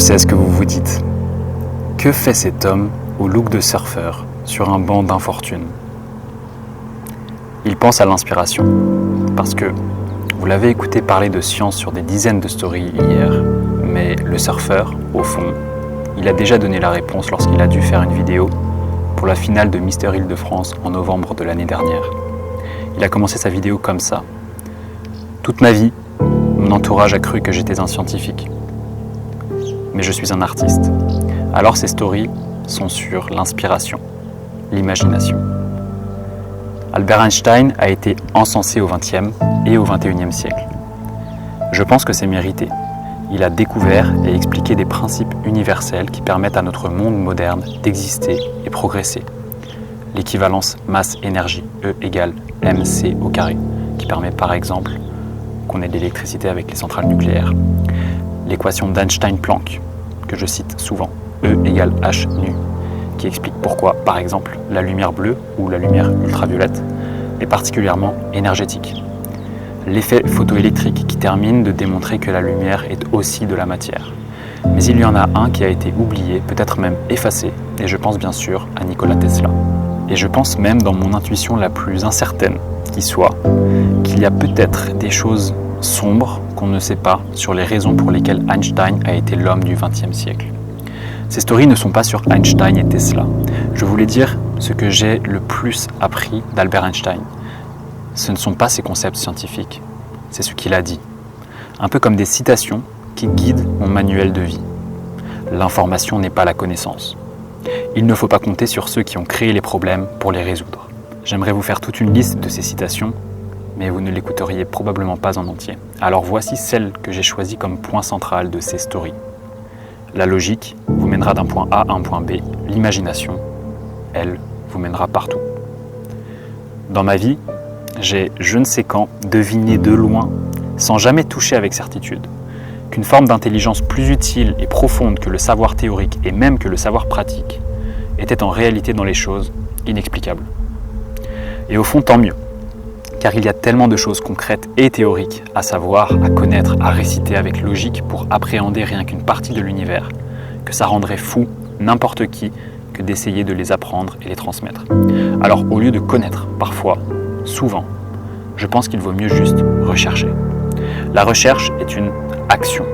sais ce que vous vous dites. Que fait cet homme au look de surfeur sur un banc d'infortune? Il pense à l'inspiration, parce que vous l'avez écouté parler de science sur des dizaines de stories hier, mais le surfeur, au fond, il a déjà donné la réponse lorsqu'il a dû faire une vidéo pour la finale de Mister Île-de-France en novembre de l'année dernière. Il a commencé sa vidéo comme ça. Toute ma vie, mon entourage a cru que j'étais un scientifique. Mais je suis un artiste. Alors ces stories sont sur l'inspiration, l'imagination. Albert Einstein a été encensé au XXe et au XXIe siècle. Je pense que c'est mérité. Il a découvert et expliqué des principes universels qui permettent à notre monde moderne d'exister et progresser. L'équivalence masse-énergie, E égale mc au carré, qui permet par exemple qu'on ait de l'électricité avec les centrales nucléaires. L'équation d'Einstein-Planck, que je cite souvent, E égale h nu, qui explique pourquoi, par exemple, la lumière bleue ou la lumière ultraviolette est particulièrement énergétique. L'effet photoélectrique qui termine de démontrer que la lumière est aussi de la matière. Mais il y en a un qui a été oublié, peut-être même effacé, et je pense bien sûr à Nikola Tesla. Et je pense même dans mon intuition la plus incertaine qui soit, qu'il y a peut-être des choses sombres qu'on ne sait pas sur les raisons pour lesquelles Einstein a été l'homme du XXe siècle. Ces stories ne sont pas sur Einstein et Tesla. Je voulais dire ce que j'ai le plus appris d'Albert Einstein. Ce ne sont pas ses concepts scientifiques, c'est ce qu'il a dit. Un peu comme des citations qui guident mon manuel de vie. L'information n'est pas la connaissance. Il ne faut pas compter sur ceux qui ont créé les problèmes pour les résoudre. J'aimerais vous faire toute une liste de ces citations, mais vous ne l'écouteriez probablement pas en entier. Alors voici celle que j'ai choisie comme point central de ces stories. La logique vous mènera d'un point A à un point B. L'imagination, elle, vous mènera partout. Dans ma vie, j'ai, je ne sais quand, deviné de loin, sans jamais toucher avec certitude, qu'une forme d'intelligence plus utile et profonde que le savoir théorique et même que le savoir pratique était en réalité dans les choses inexplicables. Et au fond, tant mieux, car il y a tellement de choses concrètes et théoriques à savoir, à connaître, à réciter avec logique pour appréhender rien qu'une partie de l'univers, que ça rendrait fou n'importe qui que d'essayer de les apprendre et les transmettre. Alors au lieu de connaître, parfois, souvent, je pense qu'il vaut mieux juste rechercher. La recherche est une action.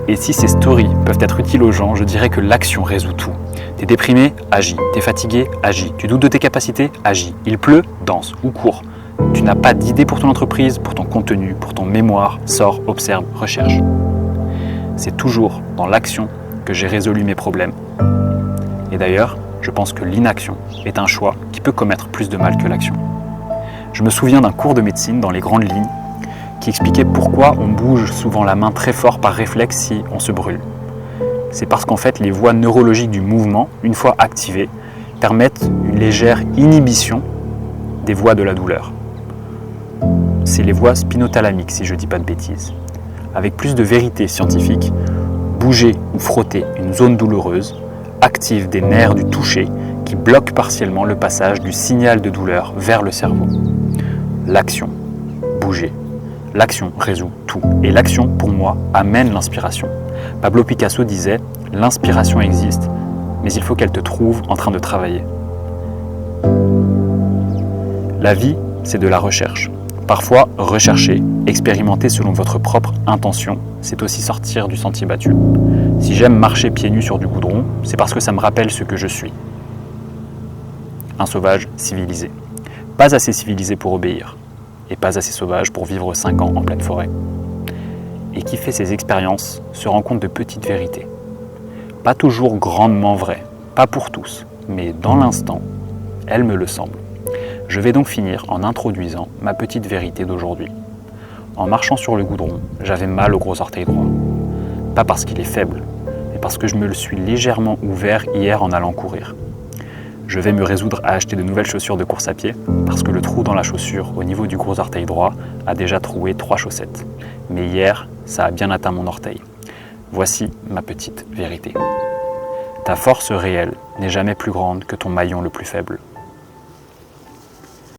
Et si ces stories peuvent être utiles aux gens, je dirais que l'action résout tout. T'es déprimé, agis. T'es fatigué, agis. Tu doutes de tes capacités, agis. Il pleut, danse ou cours. Tu n'as pas d'idée pour ton entreprise, pour ton contenu, pour ton mémoire, sors, observe, recherche. C'est toujours dans l'action que j'ai résolu mes problèmes. Et d'ailleurs, je pense que l'inaction est un choix qui peut commettre plus de mal que l'action. Je me souviens d'un cours de médecine dans les grandes lignes qui expliquait pourquoi on bouge souvent la main très fort par réflexe si on se brûle. C'est parce qu'en fait, les voies neurologiques du mouvement, une fois activées, permettent une légère inhibition des voies de la douleur. C'est les voies spinothalamiques, si je ne dis pas de bêtises. Avec plus de vérité scientifique, bouger ou frotter une zone douloureuse active des nerfs du toucher qui bloquent partiellement le passage du signal de douleur vers le cerveau. L'action, bouger. L'action résout tout. Et l'action, pour moi, amène l'inspiration. Pablo Picasso disait « L'inspiration existe, mais il faut qu'elle te trouve en train de travailler. » La vie, c'est de la recherche. Parfois, rechercher, expérimenter selon votre propre intention, c'est aussi sortir du sentier battu. Si j'aime marcher pieds nus sur du goudron, c'est parce que ça me rappelle ce que je suis. Un sauvage civilisé. Pas assez civilisé pour obéir, et pas assez sauvage pour vivre 5 ans en pleine forêt. Et qui fait ses expériences se rend compte de petites vérités. Pas toujours grandement vraies, pas pour tous, mais dans l'instant, elles me le semblent. Je vais donc finir en introduisant ma petite vérité d'aujourd'hui. En marchant sur le goudron, j'avais mal au gros orteil droit. Pas parce qu'il est faible, mais parce que je me le suis légèrement ouvert hier en allant courir. Je vais me résoudre à acheter de nouvelles chaussures de course à pied parce que le trou dans la chaussure au niveau du gros orteil droit a déjà troué 3 chaussettes. Mais hier, ça a bien atteint mon orteil. Voici ma petite vérité. Ta force réelle n'est jamais plus grande que ton maillon le plus faible.